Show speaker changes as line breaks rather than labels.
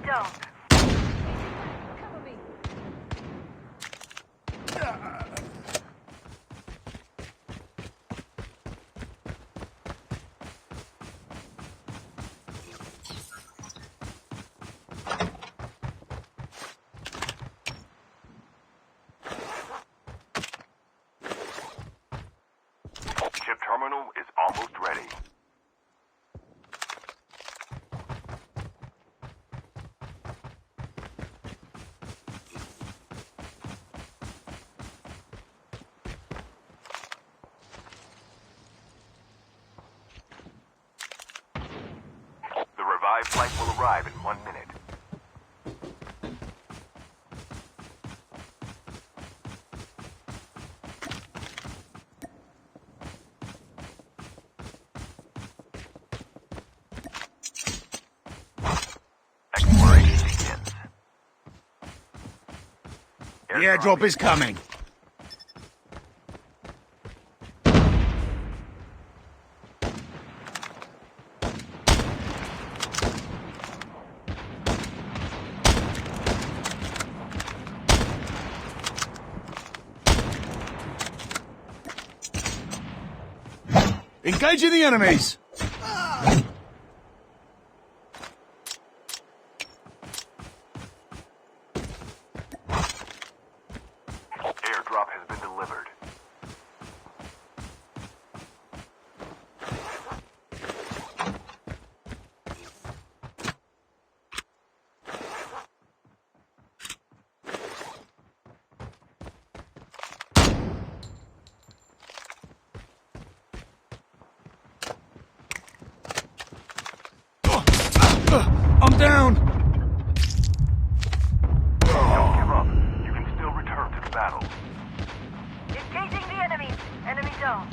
zone.
Cover me.
Chip terminal is almost ready. The revived flight will arrive in 1 minute. Exploration begins.
The airdrop is coming. Engaging the enemies!
Airdrop has been delivered.
I'm down!
Don't give up. You can still return to the battle.
Engaging the enemies. Enemy zone.